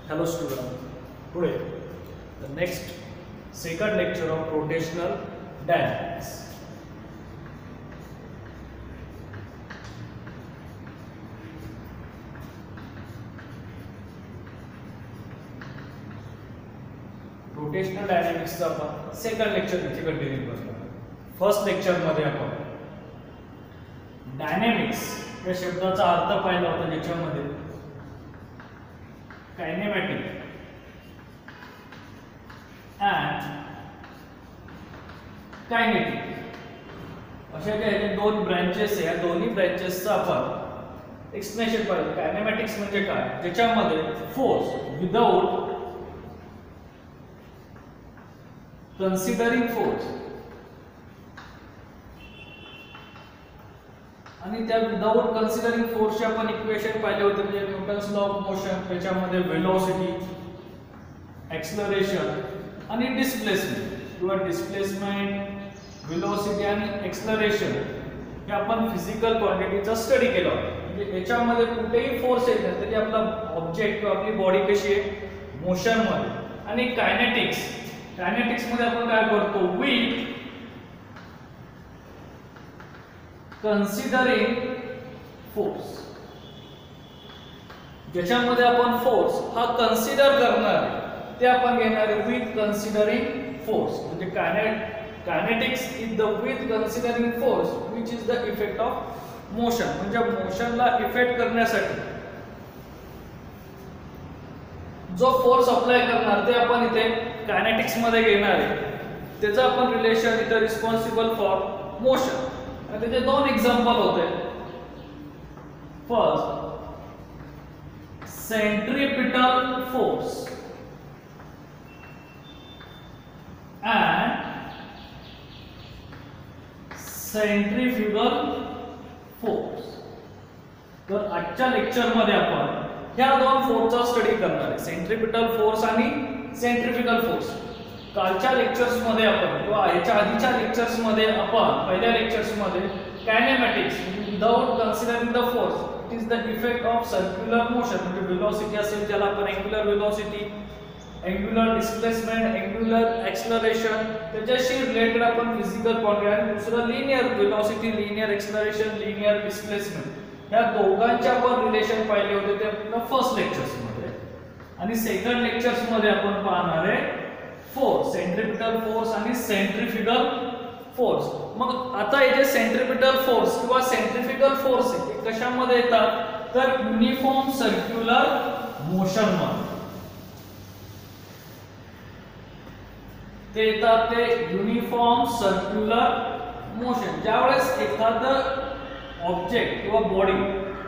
Hello student. Today the next second lecture of rotational dynamics. Rotational डायनॅमिक्सचा आपण second lecture इथे continue करतो. First lecture मध्ये आपण डायनॅमिक्स या शब्दाचा अर्थ पाहिला होता, ज्याच्यामध्ये कायनेमॅटिक अँड कायनेटिक अशा काही दोन ब्रँचेस आहे. या दोन्ही ब्रँचेसचं आपण एक्सप्लेनेशन पाहिलं. कायनेमॅटिक्स म्हणजे काय, ज्याच्यामध्ये फोर्स विदाउट कन्सिडरिंग फोर्स आणि त्या विदाउट कन्सिडरिंग फोर्सचे आपण इक्वेशन पाहिले होते, म्हणजे न्यूटन्स लॉ ऑफ मोशन. त्याच्यामध्ये वेलोसिटी, एक्सलरेशन आणि डिस्प्लेसमेंट किंवा डिस्प्लेसमेंट, वेलोसिटी आणि एक्सलरेशन हे आपण फिजिकल क्वांटिटीचा स्टडी केला होता. म्हणजे याच्यामध्ये कुठेही फोर्स येत नाही तरी आपला ऑब्जेक्ट किंवा आपली बॉडी कशी आहे, मोशन मध्ये. आणि कायनेटिक्स मध्ये आपण काय करतो, विथ कन्सिडरिंग फोर्स. ज्याच्यामध्ये आपण फोर्स हा कन्सिडर करणार आहे ते आपण घेणार आहे विथ कन्सिडरिंग फोर्स. म्हणजे kinetics is the with considering force which is the effect of motion. म्हणजे मोशनला इफेक्ट करण्यासाठी जो फोर्स अप्लाय करणार ते आपण इथे कायनेटिक्स मध्ये घेणार आहे. त्याचं आपण रिलेशन इथे रिस्पॉन्सिबल फॉर मोशन. त्याचे दोन एक्झाम्पल होते. First, centripetal force and centrifugal force. तर आजच्या लेक्चर मध्ये आपण ह्या दोन फोर्सचा स्टडी करणार आहे, सेंट्रीपिटल फोर्स आणि सेंट्रीफ्युगल फोर्स. कालच्या लेक्चर्स मध्ये आपण किंवा याच्या आधीच्या लेक्चर्स मध्ये आपण पहिल्या लेक्चर्स मध्ये kinematics without considering the force it is the effect of circular motion. म्हणजे वेलोसिटी असेल त्याला आपण angular velocity, angular displacement, angular acceleration, त्याच्याशी रिलेटेड आपण फिजिकल क्वांटिटी. आणि दुसरं linear velocity, linear acceleration, linear displacement, या दोघांचे आपण रिलेशन पाहिले होते ते आपल्या फर्स्ट लेक्चर्स मध्ये. आणि सेकंड लेक्चर्स मध्ये आपण पाहणार आहे फोर्स, सेंट्रीपिटल फोर्स आणि सेंट्रीफ्युगल फोर्स. मग आता हे जे सेंट्रीपिटल फोर्स किंवा सेंट्रीफ्युगल फोर्स आहे ते कशामध्ये येतात, तर युनिफॉर्म सर्क्युलर मोशन मध्ये ते येतात. ते युनिफॉर्म सर्क्युलर मोशन. ज्यावेळेस एखादं ऑब्जेक्ट किंवा बॉडी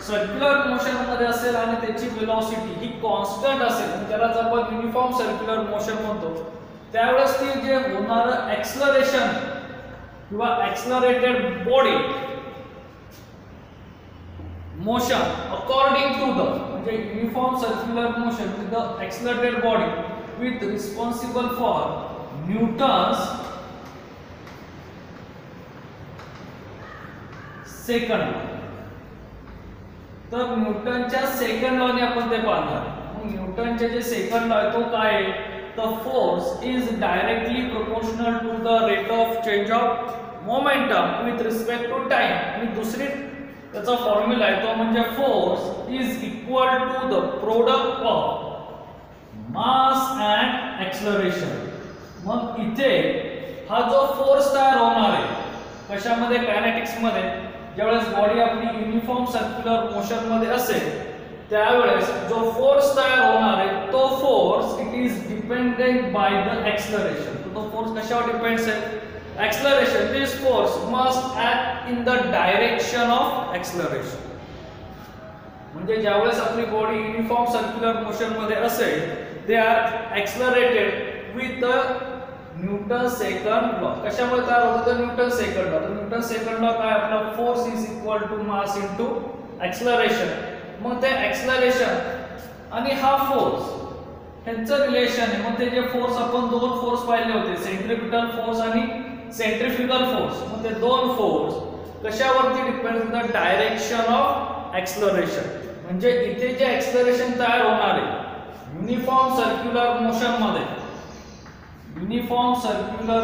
सर्क्युलर मोशन मध्ये असेल आणि त्याची वेलोसिटी ही कॉन्स्टंट असेल, त्यालाच आपण युनिफॉर्म सर्क्युलर मोशन म्हणतो, त्यावेळेस ती जे होणारं एक्सलरेशन किंवा accelerated body motion according to the, म्हणजे uniform circular motion with the accelerated body with responsible for Newton's second law. तर न्यूटनच्या सेकंड लॉने आपण ते पाहणार. न्यूटनचे जे सेकंड लॉ आहे तो काय आहे, the force is directly proportional to the rate of change of momentum with respect to time. आणि दुसरी त्याचा फॉर्म्युला आहे तो म्हणजे force is equal to the product of mass and acceleration. मग इथे हा जो फोर्स तयार होणार आहे कशामध्ये, कायनेटिक्स मध्ये, ज्यावेळेस बॉडी आपली युनिफॉर्म सर्क्युलर मोशन मध्ये असेल त्यावेळेस जो फोर्स तयार होणार आहे तो force it is dependent by the acceleration. तो फोर्स कशावर डिपेंड्स आहे, acceleration. This force must act in the direction of acceleration. म्हणजे ज्यावेळेस आपली बॉडी युनिफॉर्म सर्क्युलर मोशन मध्ये असेल they are accelerated with the Newton second law. कशामुळे तयार होतं, तर Newton second law. Newton second law काय, आपला force is equal to mass into acceleration. मग ते एक्सलरेशन आणि हा फोर्स यांचं रिलेशन आहे. मग ते जे फोर्स आपण दोन फोर्स पाहिले होते, सेंट्रीपिटल फोर्स आणि सेंट्रीफ्युगल फोर्स, मग ते दोन फोर्स कशावरती depend, the direction of acceleration. म्हणजे इथे जे एक्सलरेशन तयार होणार आहे युनिफॉर्म सर्क्युलर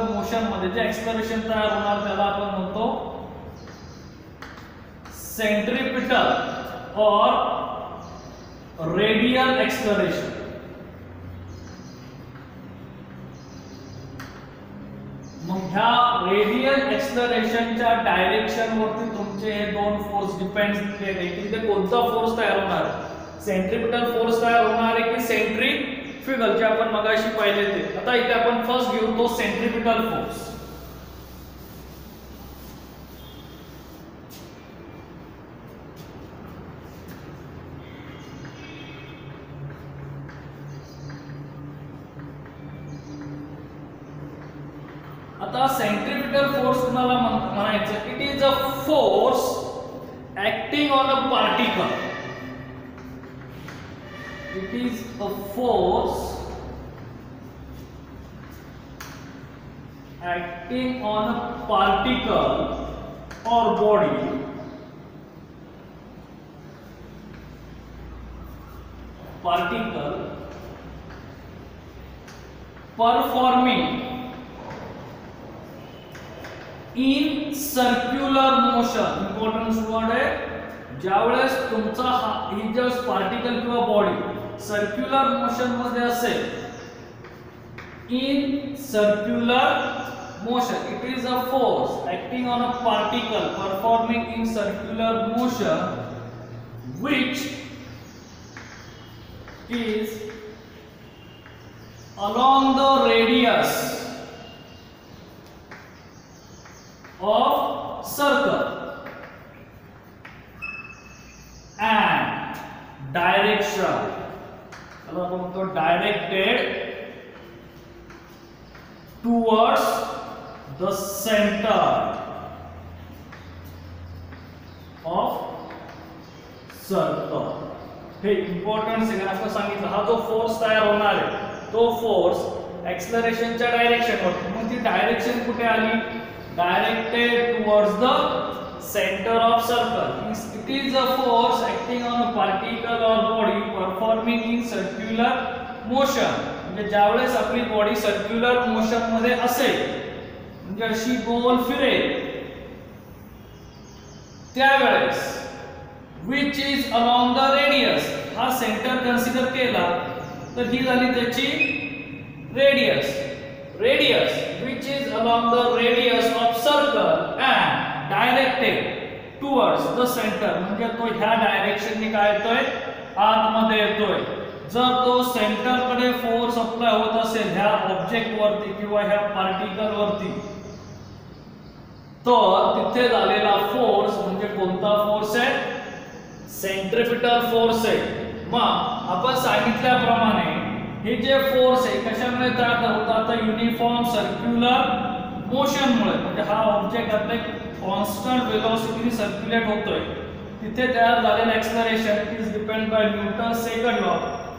मोशन मध्ये जे एक्सलरेशन तयार होणार त्याला आपण म्हणतो सेंट्रिपिटल और रेडियल एक्सलरेशन. मग ह्या रेडियल एक्सलरेशनच्या डायरेक्शन वरती तुमचे हे दोन फोर्स डिपेंड केले की ते कोणता फोर्स तयार होणार, सेंट्रिपिटल फोर्स तयार होणार आहे की सेंट्रीफ्युगल जे आपण मगाशी पाहिले ते. आता इथे आपण फर्स्ट घेऊ तो सेंट्रिपिटल फोर्स. आता सेंट्रिपिटल फोर्स कुणाला म्हणायचं, it is a force acting on a particle. It is a force acting on a particle or body performing in circular motion. Importance word आहे. ज्यावेळेस तुमचा ही जो पार्टिकल किंवा बॉडी सर्क्युलर मोशन मध्ये असेल, in circular motion, it is a force acting on a particle performing in circular motion which is along the radius of circle and direction. चलो आपण म्हणतो directed towards the center of circle. हे important आहे. आपण सांगितलं हा जो force तयार होणार आहे तो फोर्स एक्सलरेशनच्या डायरेक्शन वर. मग ती डायरेक्शन कुठे आली, directed towards the center of circle. It is a force acting on a particle or body performing in circular motion. म्हणजे ज्यावेळेस आपली बॉडी सर्क्युलर मोशन मध्ये असेल, म्हणजे अशी गोल फिरेल, त्यावेळेस which is along the radius, हा सेंटर कन्सिडर केला तर ही झाली त्याची radius. Radius which is along the radius of circle and directed towards the center. म्हणजे तो ह्या डायरेक्शनने काय येतोय, आतमध्ये येतोय. जर तो सेंटर कडे फोर्स अप्लाय होत असेल ह्या ऑब्जेक्ट वरती किंवा ह्या पार्टिकल वरती, तर तिथे झालेला फोर्स म्हणजे कोणता फोर्स आहे, सेंट्रिपिटल फोर्स आहे. मग आपण सांगितल्याप्रमाणे हे जे फोर्स आहे कशामुळे तयार होतात, तर युनिफॉर्म सर्क्युलर मोशन मुळे. म्हणजे हा ऑब्जेक्ट आपल्या कॉन्स्टंट वेलोसिटीने सर्क्युलेट होतोय, तिथे तयार झालेला acceleration is depend by Newton second law.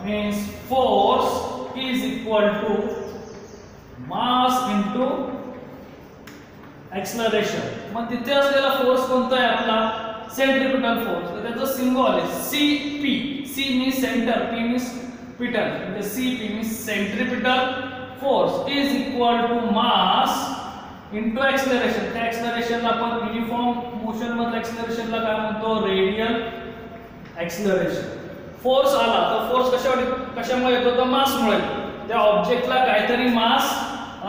Means force is equal to mass into acceleration. मग तिथे असलेला फोर्स कोणता आहे आपला, सेंट्रिपिटल फोर्स. तर त्याचं सिंबल आहे CP. C means centre, P means petal. म्हणजे CP means centripetal force is equal to mass into acceleration. त्या एक्सलरेशनला आपण युनिफॉर्म मोशन मधल्या एक्सलरेशनला काय म्हणतो, रेडियल एक्सलरेशन. फोर्स आला तर फोर्स कशामुळे येतो, तर मासमुळे. त्या ऑब्जेक्टला काहीतरी मास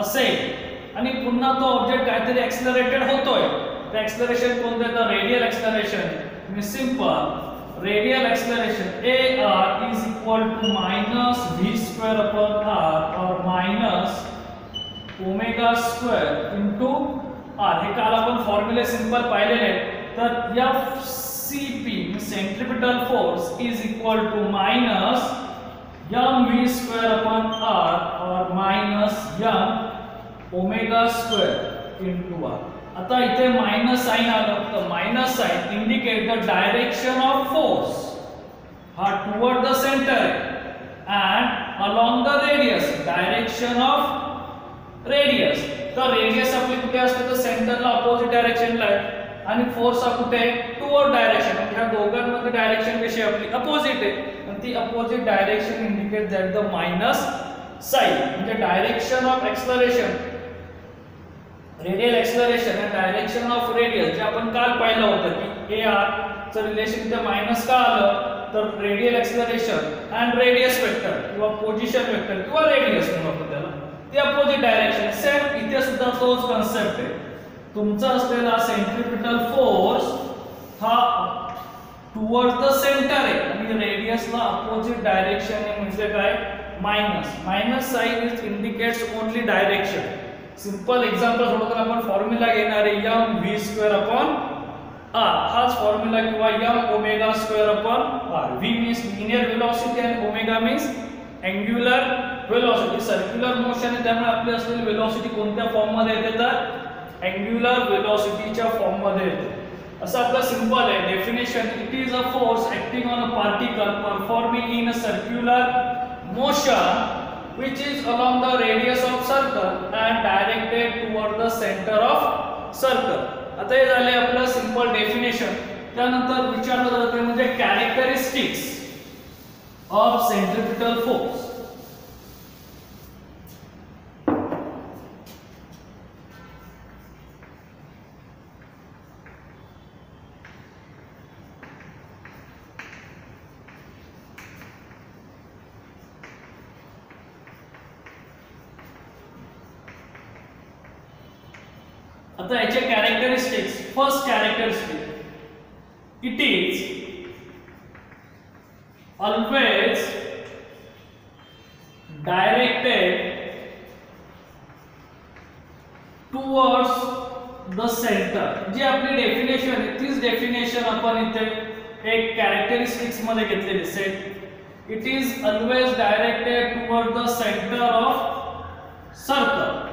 असेल आणि पुन्हा तो ऑब्जेक्ट काहीतरी एक्सलरेटेड होतोय, तर एक्सलरेशन कोणतं आहे, तर radial acceleration. Means simple radial acceleration AR is equal to minus v square upon r or minus omega square into r. हे काल आपण फॉर्म्युले सिंपल पाहिलेले आहेत. तर FCP centripetal force is equal to minus mv square upon r or minus m omega square into r. आता इथे minus sign आलं तर minus sign indicate the direction of force. हा toward the centre and along the radius, direction of radius. तर radius आपली कुठे असते, तर सेंटरला अपोजिट डायरेक्शनला आहे आणि फोर्स हा कुठे आहे, टुवर्ड डायरेक्शन. म्हणजे ह्या दोघांमध्ये डायरेक्शन कशी आपली अपोजिट आहे. and the opposite direction indicates that the minus sign. म्हणजे direction of acceleration, radial acceleration आणि डायरेक्शन ऑफ रेडियल जे आपण काल पाहिलं होतं की AR चं रिलेशन इथे मायनस का आलं, तर radial acceleration and radius vector किंवा पोझिशन वेक्टर किंवा रेडियस म्हणू आपण त्याला, ते अपोजिट डायरेक्शन. सेम इथे सुद्धा तोच कन्सेप्ट आहे. तुमचा असलेला सेंट्रिपिटल फोर्स हा टुवर्ड्स द सेंटर आहे आणि रेडियसला अपोजिट डायरेक्शन आहे, म्हणजे काय minus. Minus sign is indicates only direction. Simple example सोडून तर आपण फॉर्म्युला घेणार आहे mv²/r. हाच फॉर्म्युला किंवा m⍵²/r. v means linear velocity आणि omega means angular velocity. Circular motion आहे त्यामुळे आपली असलेली वेलोसिटी कोणत्या फॉर्म मध्ये येते, तर अँग्युलर वेलोसिटीच्या फॉर्म मध्ये येते. असं आपलं सिंपल आहे definition. It is a force acting on a particle performing in a circular motion which is along the radius of circle and directed toward the center of circle. आता हे झाले आपलं simple definition. त्यानंतर विचारलं जातं म्हणजे characteristics of centripetal force. आता याचे characteristics. First characteristic, it is always directed towards the centre. जी आपली डेफिनेशन आहे तीच डेफिनेशन आपण इथे एक कॅरेक्टरिस्टिक्स मध्ये घेतलेली set. It is always directed toward the centre of circle.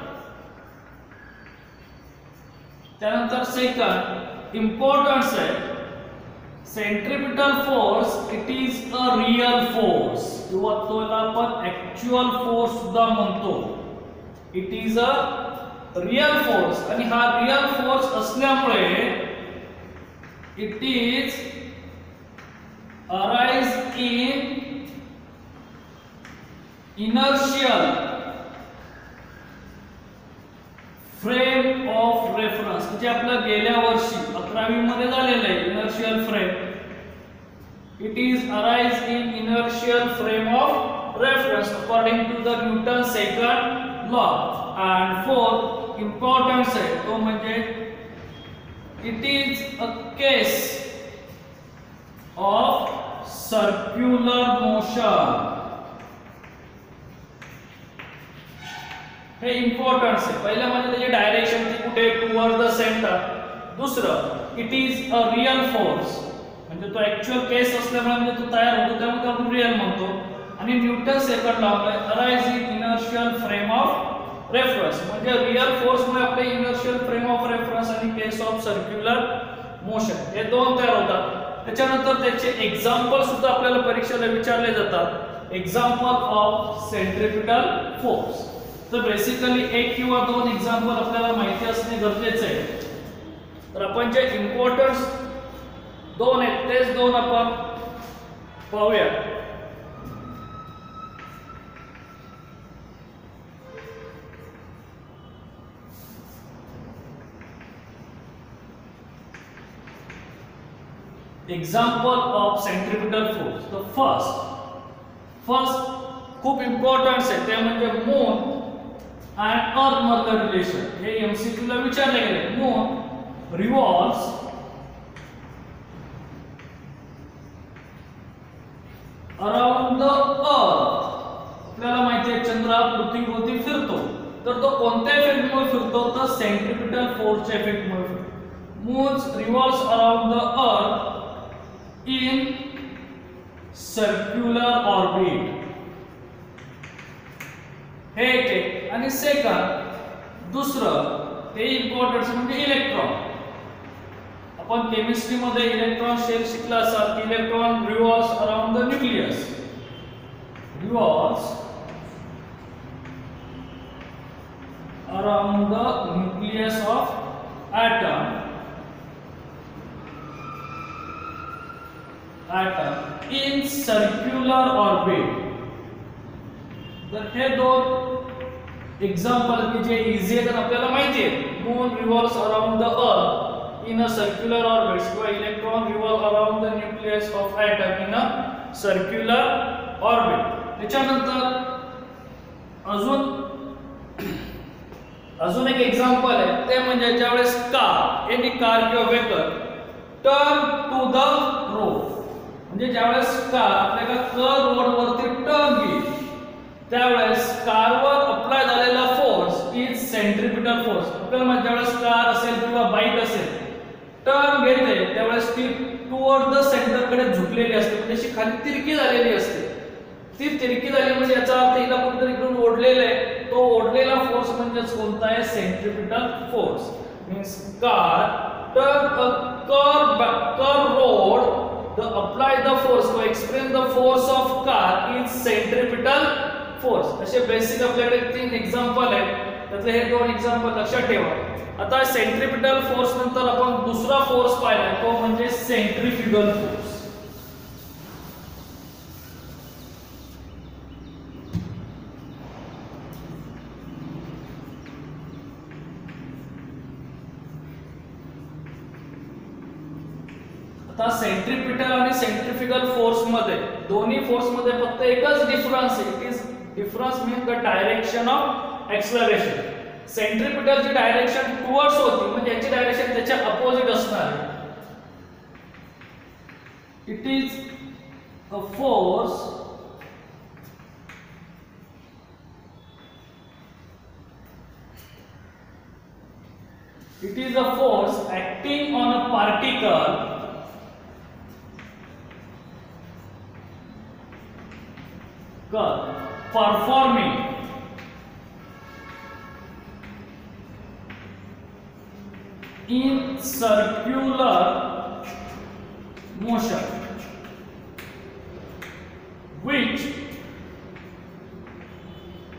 त्यानंतर सेकंड इम्पॉर्टन्स आहे centripetal force. It is a real force किंवा त्याला आपण ऍक्च्युअल फोर्स सुद्धा म्हणतो. It is a real force आणि हा रियल फोर्स असल्यामुळे it is arise in inertial frame of reference. जे आपलं गेल्या वर्षी 11वी मध्ये झालेलं आहे inertial frame. It is arise in inertial frame of reference according to the Newton second law. And fourth importance आहे तो म्हणजे it is a case of circular motion. हे इम्पॉर्टन्स आहे. पहिलं म्हणजे त्याची डायरेक्शन ती कुठे, टुवर्ड द सेंटर. दुसरं it is a real force म्हणजे तो ऍक्च्युअल केस असल्यामुळे म्हणजे तो तयार होतो त्यामुळे आपण रियल म्हणतो. आणि Newton second law arise in inertial frame of reference म्हणजे रियल फोर्स मुळे आपले इनर्शियल फ्रेम ऑफ रेफरन्स आणि केस ऑफ सर्क्युलर मोशन हे दोन तयार होतात. त्याच्यानंतर त्याचे एक्झाम्पल सुद्धा आपल्याला परीक्षेला विचारले जातात. Example of centripetal force. तर बेसिकली एक किंवा दोन एक्झाम्पल आपल्याला माहिती असणे गरजेचे आहे. तर आपण जे इम्पॉर्टन्स दोन आहेत तेच दोन आपण पाहूया. Example of centripetal force. The first खूप इम्पॉर्टन्स आहे ते म्हणजे मून and earth मधलं रिलेशन. हे MCQ ला विचारले गेले. Moon revolves around the earth. आपल्याला माहिती आहे चंद्र पृथ्वीभोवती फिरतो. तर तो कोणत्या इफेक्टमुळे फिरतो, तर सेंट्रिपिटल फोर्सच्या इफेक्टमुळे फिरतो. Moon revolves around the earth in circular orbit. हे एक. आणि सेकंड दुसरं ते इम्पॉर्टन्स म्हणजे इलेक्ट्रॉन. आपण केमिस्ट्री मध्ये इलेक्ट्रॉन शेल शिकला असाल. Electron revolves around the nucleus. Revolves around the nucleus of atom atom in circular orbit. तर हे दोन एक्झाम्पल की जे इझी आहेत आपल्याला माहिती आहे. Moon revolves around the earth in a circular orbit किंवा electron revolve around the nucleus of atom in a circular orbit. त्याच्यानंतर अजून एक एक्झाम्पल आहे ते म्हणजे ज्यावेळेस कार एनी कार किंवा vehicle turn to the road, म्हणजे ज्यावेळेस कार आपल्याला कर्व रोड वरती टर्न घेईल त्यावेळेस कारवर अप्लाय झालेला फोर्स इज सेंट्रिपिटल फोर्स. आपल्याला म्हणजे ज्यावेळेस कार असेल किंवा बाईक असेल टर्न घेते त्यावेळेस ती टुवर्ड द सेंटर कडे झुकलेली असते, म्हणजे अशी खाली तिरकी झालेली असते. ती तिरकी झाली म्हणजे याचा अर्थ हिला कुठेतरी इकडून ओढलेलं आहे. तो ओढलेला फोर्स म्हणजेच कोणता आहे? Centripetal force. Means car turn a curve road the apply the force to express the force of car is centripetal force. असे बेसिक आपल्याकडे 3 एक्झाम्पल आहेत. त्यातले हे 2 एक्झाम्पल लक्षात ठेवा. आता सेंट्रिपिटल फोर्स नंतर आपण दुसरा फोर्स पाहिला तो म्हणजे सेंट्रिफ्युगल फोर्स. आता सेंट्रिपिटल आणि सेंट्रिफ्युगल फोर्स मध्ये दोन्ही फोर्स मध्ये फक्त एकच डिफरन्स आहे. It is difference means the direction of acceleration. सेंट्रिपिटलची डायरेक्शन टुवर्ड्स होती म्हणजे याची डायरेक्शन त्याच्या अपोजिट असणार आहे. It is a force acting on a particle performing in circular motion which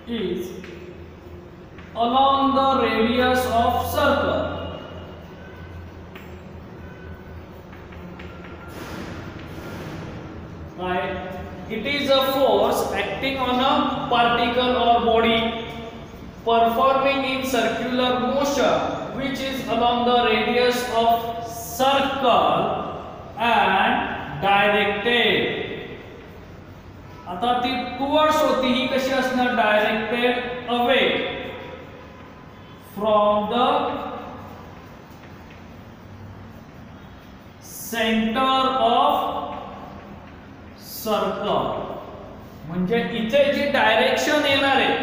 is along the radius of circle. Right? It is a force acting on a particle or body performing in circular motion which is along the radius of circle and directed. आता ती towards होती ही कशी असणार? Directed away from the centre of circle. म्हणजे इथे जी direction येणार आहे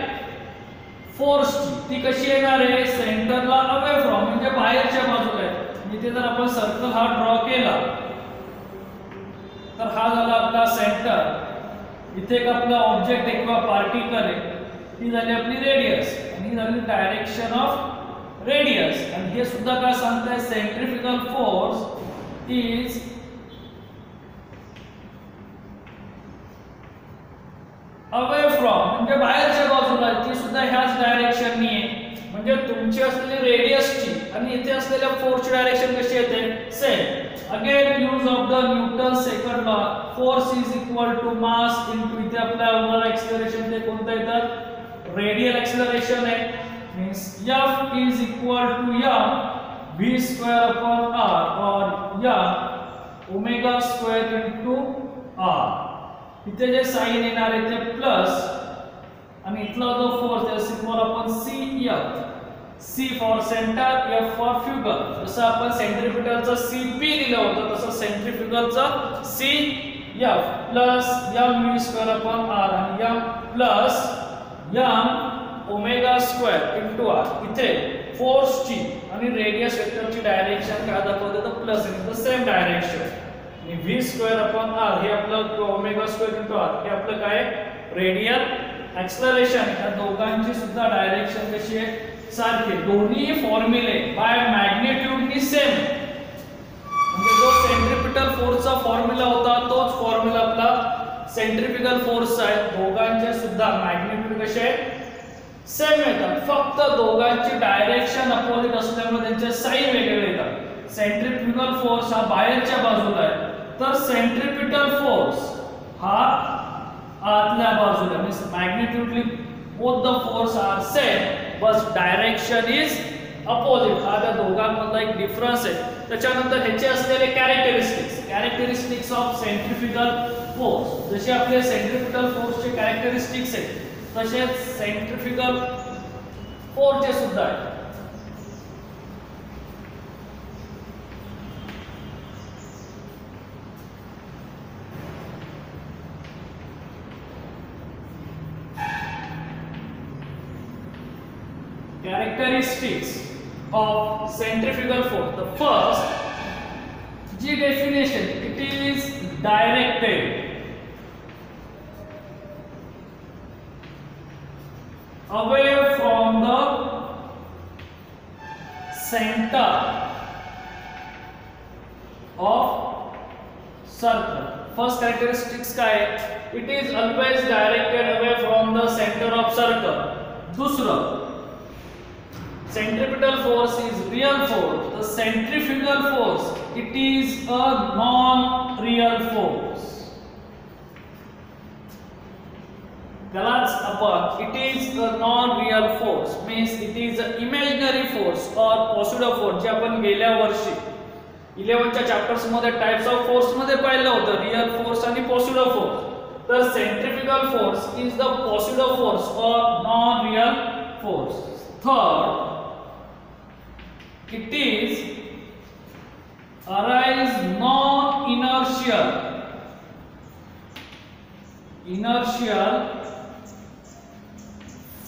फोर्सची ती कशी येणार आहे? सेंटरला अवे फ्रॉम म्हणजे बाहेरच्या बाजूला आहे. इथे जर आपण सर्कल हा ड्रॉ केला तर हा झाला आपला सेंटर. इथे एक आपला ऑब्जेक्ट आहे किंवा पार्टिकल आहे ही झाली आपली रेडियस आणि ही झाली डायरेक्शन ऑफ रेडियस. आणि हे सुद्धा काय सांगताय? Centrifugal force is away from म्हणजे बाहेरच्या बाजूला ती सुद्धा ह्याच डायरेक्शननी आहे. म्हणजे तुमची असलेली रेडियसची आणि इथे असलेल्या फोर्सची डायरेक्शन कशी येते? Same. Again use of the Newton second law. Force is equal to mass into इथे आपल्या होणारा एक्सेलरेशन ते कोणतं येतं? रेडियल एक्सेलरेशन आहे. Means F is equal to m v square upon r और m omega square into r. इथे जे साइन येणार आहे ते प्लस आणि इथला जो फोर्स आहे सिम्बॉल आपण CF. C for centre, F for fugal. जसं आपण सेंट्रिपिटलचा CP लिहिलं होतं तसं सेंट्रिफ्युगलचा CF plus m v square upon r आणि m plus m omega square into r. इथे फोर्सची आणि रेडियस वेक्टरची डायरेक्शन काय दाखवते? तर plus in the same direction. आणि v स्क्वेअर अपॉन r हे आपलं ओमेगा स्क्वेअर इनटू r हे आपलं काय? Radial acceleration. या दोघांची सुद्धा डायरेक्शन कशी आहे? सारखी. दोन्ही फॉर्म्युले बाय मॅग्निट्यूडनी सेम. म्हणजे जो सेंट्रिपिटल फोर्सचा फॉर्म्युला होता तोच फॉर्म्युला आपला सेंट्रिफ्युगल फोर्सचा आहे. दोघांचे सुद्धा मॅग्निट्यूड कसे आहे? सेम येतात. फक्त दोघांची डायरेक्शन अपोजिट असल्यामुळे त्यांचे साइन वेगळे येतात. सेंट्रिफ्युगल फोर्स हा बाहेरच्या बाजूला आहे तर सेंट्रिपिटल फोर्स हा आतल्या बाजूला means magnitudely both the force are same but direction is opposite. हा त्या दोघांमधला एक डिफरन्स आहे. त्याच्यानंतर ह्याचे असलेले कॅरेक्टरिस्टिक्स ऑफ सेंट्रिफ्युगल फोर्स. जसे आपले सेंट्रिपिटल फोर्सचे कॅरेक्टरिस्टिक्स आहेत तसेच सेंट्रिफ्युगल फोर्सचे सुद्धा आहेत. Characteristics of centrifugal force. The first, G definition, it is directed away from the center of circle. First characteristics काय आहे? It is always directed away from the center of circle. दूसरा, centripetal force is real force. The centrifugal force, it is a non-real force. त्यालाच आपण it is a non-real force means it is an imaginary force or pseudo force जे आपण गेल्या वर्षी 11 च्या chapters मध्ये types of force मध्ये पाहिलं होतं, रियल फोर्स आणि pseudo force. तर centrifugal force is the pseudo force or non-real force. Third, it is arise non-inertial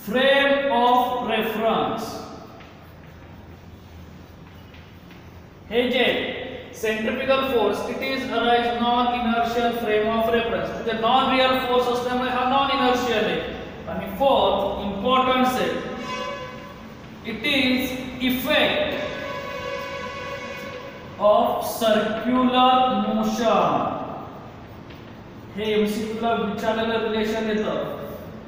frame of reference. हे जे centrifugal force it is arise non inertial frame of reference म्हणजे non real force असल्यामुळे हा non inertial आहे. आणि fourth importance आहे, it is effect of circular motion. हे MCQ ला विचारलेलं रिलेशन येतं.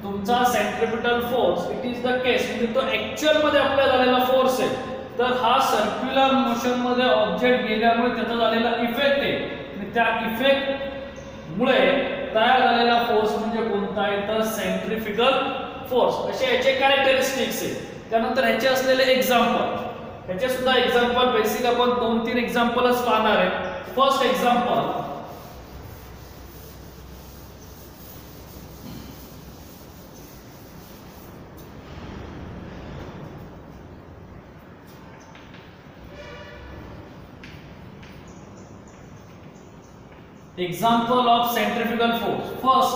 तुमचा centripetal force it is the case म्हणजे तो ऍक्च्युअल मध्ये अप्लाय झालेला फोर्स आहे. तर हा सर्क्युलर मोशन मध्ये ऑब्जेक्ट गेल्यामुळे त्याचा झालेला इफेक्ट आहे. आणि त्या इफेक्ट मुळे तयार झालेला फोर्स म्हणजे कोणता आहे तर सेंट्रिफ्युगल फोर्स. असे याचे कॅरेक्टरिस्टिक्स आहेत. त्यानंतर ह्याचे असलेले एक्झाम्पल, ह्याचे सुद्धा एक्झाम्पल बेसिक आपण 2-3 एक्झाम्पलच पाहणार आहे. First example, example of centrifugal force.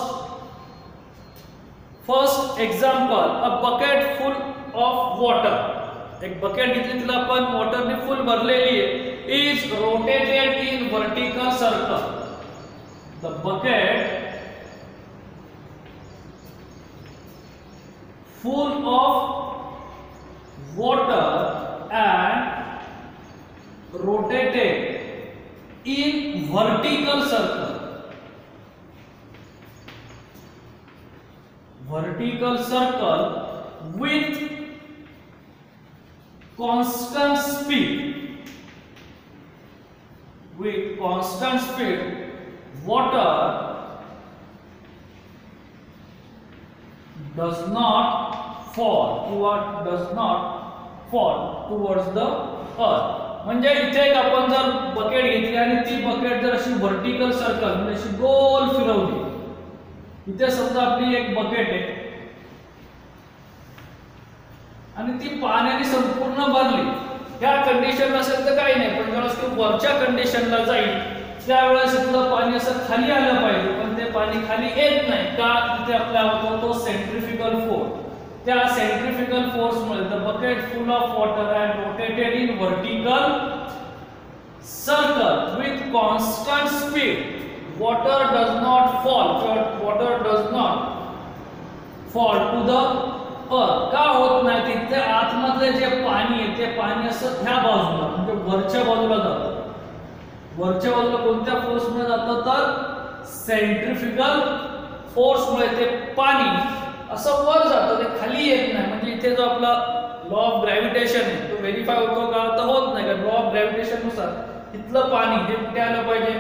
First example, a bucket full of water. एक बकेट घेतली तिला आपण वॉटरने फुल भरलेली आहे. is rotated in vertical circle. The bucket full of water and rotated in vertical circle. Vertical circle with constant speed. With constant speed, water does not fall towards the earth. म्हणजे इथे एक आपण जर बकेट घेतली आणि ती bucket जर अशी व्हर्टिकल सर्कल म्हणजे अशी गोल फिरवली. इथे समजा आपली एक बकेट आहे आणि ती पाण्याने संपूर्ण भरली. ह्या कंडिशन असेल तर काही नाही, पण ज्यावेळेस ती वरच्या कंडिशनला जाईल त्यावेळेस इथलं पाणी असं खाली आलं पाहिजे, पण ते पाणी खाली येत नाही. का? इथे आपला होतो तो सेंट्रिफ्युगल फोर्स. त्या सेंट्रिफ्युगल फोर्स मुळे the bucket full of water and rotated in vertical circle with constant speed. Water does not fall to the earth. का होत नाही? तिथे आतमधले जे पाणी आहे ते पाणी असं ह्या बाजूला म्हणजे वरच्या बाजूला जातं. वरच्या बाजूला कोणत्या फोर्स मुळे जातं तर सेंट्रिफ्युगल फोर्स मुळे ते पाणी असं वर जातं, ते खाली येत नाही. म्हणजे इथे जो आपला लॉ ऑफ ग्रॅव्हिटेशन आहे तो व्हेरीफाय होतो का तर होत नाही. कारण लॉ ऑफ ग्रॅव्हिटेशन नुसार इथलं पाणी हे कुठे आलं पाहिजे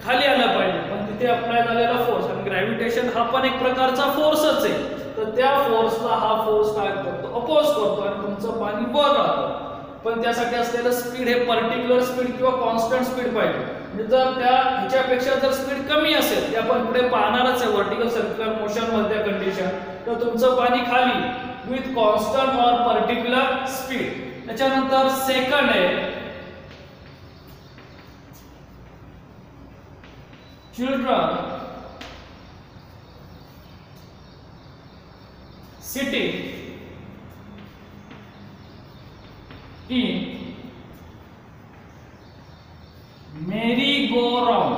खाली आलं पाहिजे, पण तिथे अप्लाय झालेला फोर्स आणि ग्रॅव्हिटेशन हा पण एक प्रकारचा फोर्सच आहे, तर त्या फोर्सला हा फोर्स काय करतो, अपोज करतो आणि तुमचं पाणी वर राहतं. पण त्यासाठी असलेलं स्पीड हे पर्टिक्युलर स्पीड किंवा कॉन्स्टंट स्पीड पाहिजे. म्हणजे जर त्या ह्याच्यापेक्षा जर स्पीड कमी असेल, ते आपण पुढे पाहणारच आहे व्हर्टिकल सर्क्युलर मोशन मध्ये कंडिशन, तर तुमचं पाणी खाली विथ कॉन्स्टंट और पर्टिक्युलर स्पीड. त्याच्यानंतर सेकंड आहे children sitting in merry-go-round.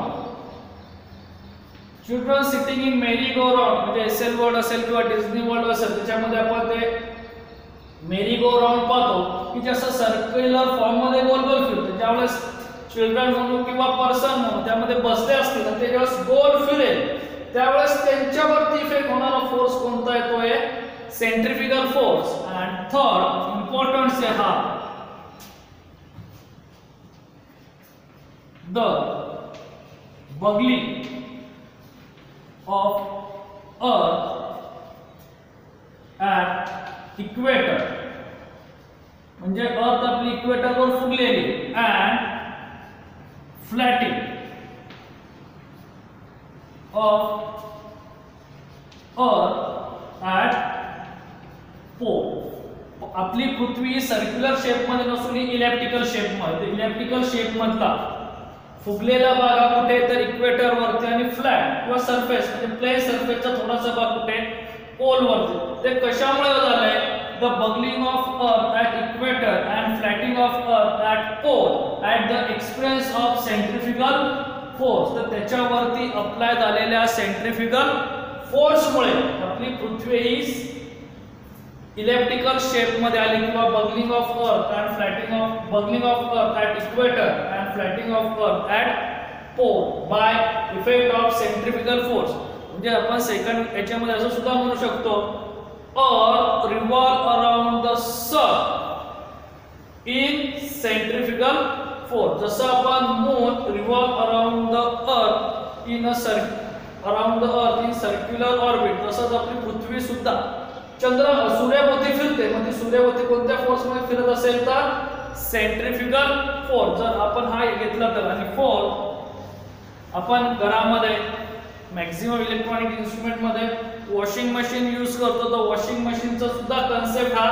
Children sitting in merry-go-round म्हणजे एसएल वर्ल्ड असेल किंवा डिझनी वर्ल्ड असेल, त्याच्यामध्ये आपण ते merry-go-round पाहतो की जसं सर्क्युलर फॉर्म मध्ये गोल गोल फिरते. ज्यावेळेस चिल्ड्रन म्हणून किंवा पर्सन म्हणून त्यामध्ये बसले असतील आणि ते ज्यावेळेस गोल फिरेल त्यावेळेस त्यांच्यावरती इफेक्ट होणारा फोर्स कोणता आहे, तो आहे centrifugal force. And third important से हा the bubbling of earth at equator म्हणजे अर्थ आपली इक्वेटर वर फुगलेली and flattening of earth at आपली पृथ्वी सर्क्युलर शेप मध्ये नसून इलिप्टिकल शेप मध्ये. इलिप्टिकल शेप मधला फुगलेला भाग कुठे तर इक्वेटर वरती आणि फ्लॅट किंवा सरफेस म्हणजे प्लेन सरफेसचा थोडासा भाग कुठे पोल वरती. ते कशामुळे झालंय, the bulging of earth at equator and flattening of earth at pole at the experience of centrifugal force. तर त्याच्यावरती अप्लाय झालेल्या सेंट्रिफ्युगल फोर्समुळे आपली पृथ्वी ही इलिप्टिकल शेप मध्ये आली किंवा bulging of earth and flattening of bulging of earth at equator and flattening of earth at pole by effect of centrifugal force. म्हणजे आपण second याच्यामध्ये असं सुद्धा म्हणू शकतो, earth revolve around the sun in centrifugal force. जसं आपण moon revolve around the earth in a around the earth in circular orbit, तसंच आपली पृथ्वी सुद्धा सूर्याभोवती फिरते. म्हणजे सूर्याभोवती कोणत्या फोर्स मध्ये फिरत असेल तर सेंट्रिफ्युगल फोर्स. जर आपण हा घेतला तर आणि फोर्स आपण घरामध्ये मॅक्सिमम इलेक्ट्रॉनिक इन्स्ट्रुमेंट मध्ये वॉशिंग मशीन यूज करतो, तर वॉशिंग मशीनचा सुद्धा कन्सेप्ट हा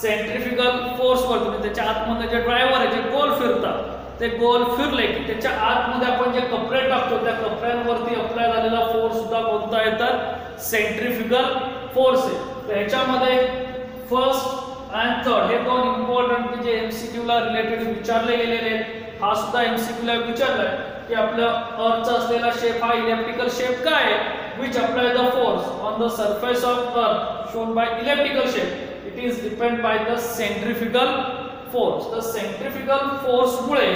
सेंट्रिफ्युगल फोर्स वरती. त्याच्या आतमध्ये जे ड्रायव्हर आहे जे गोल फिरतात, ते गोल फिरले की त्याच्या आतमध्ये आपण जे कपडे टाकतो त्या कपड्यांवरती अप्लाय झालेला फोर्स सुद्धा कोणता आहे तर सेंट्रिफ्युगल फोर्स आहे. तर याच्यामध्ये फर्स्ट आणि थर्ड हे दोन इम्पॉर्टंट जे एमसीक्यू ला रिलेटेड विचारले गेलेले आहेत. हा सुद्धा एमसीक्यू ला विचारलाय की आपल्या अर्थचा असलेला शेप हा इलिप्टिकल शेप काय आहे, which apply the force on the surface of earth shown by elliptical shape. It is depend by the centrifugal force. The centrifugal force मुळे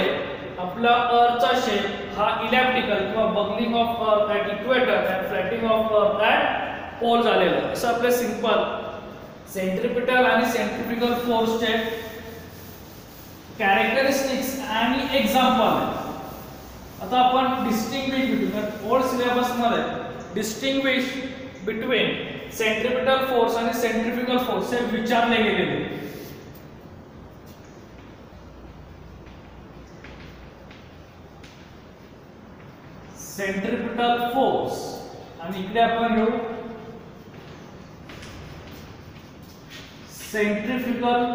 आपला अर्थचा शेप हा इलिप्टिकल किंवा bulging of earth at equator and flattening of earth at pole झालेला आहे. असं आपले simple centripetal आणि centrifugal फोर्सचे कॅरेक्टरिस्टिक्स आणि एक्झाम्पल आहे. आता आपण डिस्टिंग्विश बिटवीन ओल्ड सिलेबस मध्ये डिस्टिंग्विश बिटवीन सेंट्रिपिटल फोर्स आणि सेंट्रिफ्युगल फोर्स हे विचारले गेलेले. सेंट्रिपिटल फोर्स आणि इकडे आपण घेऊ सेंट्रिफ्युगल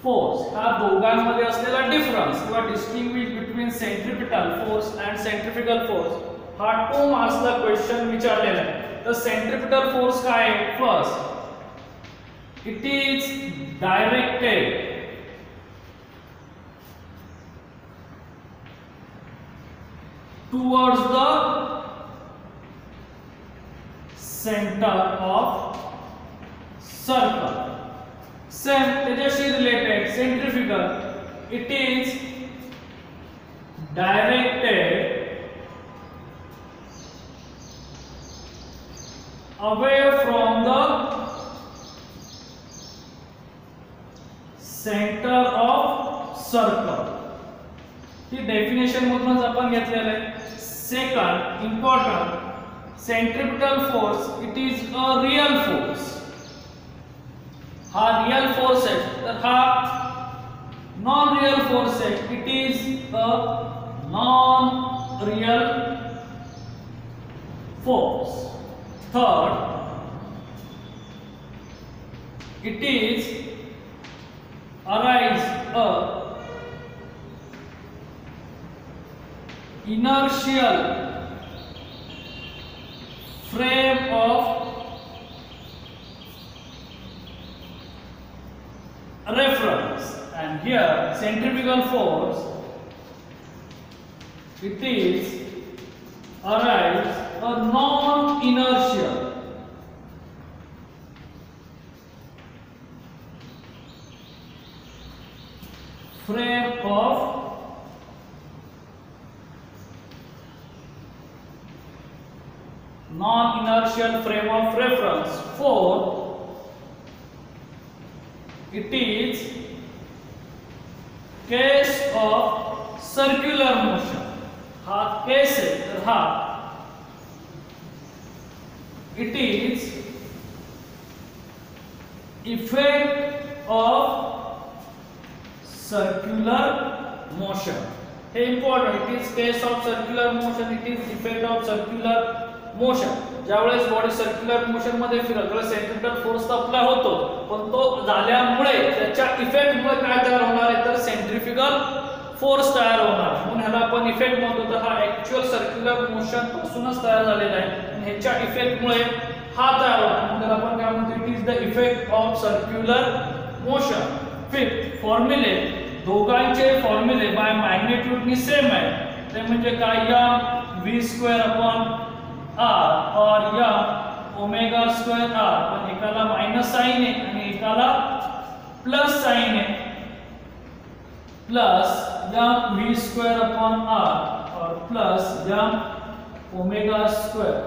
फोर्स. हा दोघांमध्ये असलेला डिफरन्स किंवा distinguish between centripetal force and centrifugal force हा 2 मार्क्सला क्वेश्चन विचारलेला आहे. तर सेंट्रिपिटल फोर्स काय आहे, first it is directed towards the center of circle. Same त्याच्याशी related centrifugal, it is directed away from the center of circle. He definition मधूनच आपण घेतलेलं आहे. second important, centripetal force, it is a real force. हा real force आहे, तर हा non real force आहे. It is a non real force. Third, it is arise a inertial frame of reference, and here centrifugal force, it is arise a non inertial frame of non-inertial frame of reference. Fourth, it is case of circular motion. हा केस आहे, तर हा it is effect of circular motion. हे important. It is case of circular motion. It is effect of circular motion. ज्यावेळेस body circular motion मध्ये फिरत त्यावेळेस centripetal force तर अप्लाय होतो, पण तो झाल्यामुळे त्याच्या इफेक्टमुळे काय तयार होणार आहे, तर सेंट्रिफ्युगल फोर्स तयार होणार. म्हणून ह्याला आपण इफेक्ट म्हणतो. तर हा ऍक्च्युअल सर्क्युलर मोशन पासूनच तयार झालेला आहे आणि ह्याच्या इफेक्टमुळे हा तयार होतो. म्हणून त्याला आपण काय म्हणतो, it is the effect of circular motion. Fifth, फॉर्म्युले, दोघांचे फॉर्म्युले बाय मॅग्निट्यूडनी सेम आहे. ते म्हणजे काय, m v² अपॉन r और m ओमेगा स्क्वेअर r. पण एकाला माइनस साइन आहे आणि एकाला प्लस साइन आहे. Plus m v² upon r और plus m omega square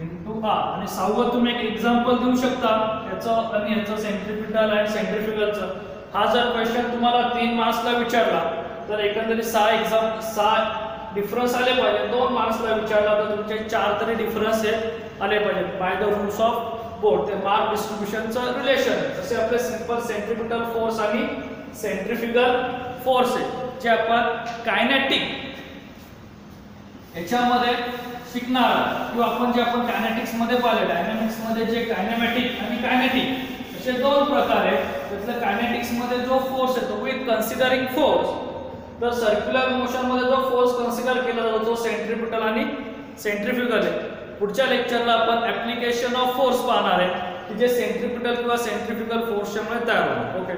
into r. आणि सहावं तुम्ही एक एक्झाम्पल देऊ शकता याचं आणि याचं सेंट्रिपिटल आणि सेंट्रिफ्युगलचं. हा जर क्वेश्चन तुम्हाला 3 मार्क्सला विचारला तर एकंदरीत 6 डिफरन्स आले पाहिजे. 2 मार्क्सला विचारला तर तुमचे 4 तरी डिफरन्स आले पाहिजे by the rules of board. ते मार्क डिस्ट्रीब्युशनचं रिलेशन. जसे आपले सिंपल सेंट्रिपिटल फोर्स आणि सेंट्रिफ्युगल फोर्स आहे जे आपण कायनेटिक याच्यामध्ये शिकणार किंवा आपण कायनेटिक्स मध्ये पाहिले. डायनामिक्स मध्ये जे कायनेमॅटिक आणि कायनेटिक असे 2 प्रकार आहेत. त्यातल्या कायनेटिक्स मध्ये जो फोर्स येतो विथ कन्सिडरिंग फोर्स, तर सर्क्युलर मोशन मध्ये जो फोर्स कन्सिडर केला जातो तो सेंट्रिपिटल आणि सेंट्रिफ्युगल आहे. पुढच्या लेक्चरला आपण ऍप्लिकेशन ऑफ फोर्स पाहणार आहे की जे सेंट्रिपिटल किंवा सेंट्रिफ्युगल फोर्सच्यामुळे तयार होणार. ओके.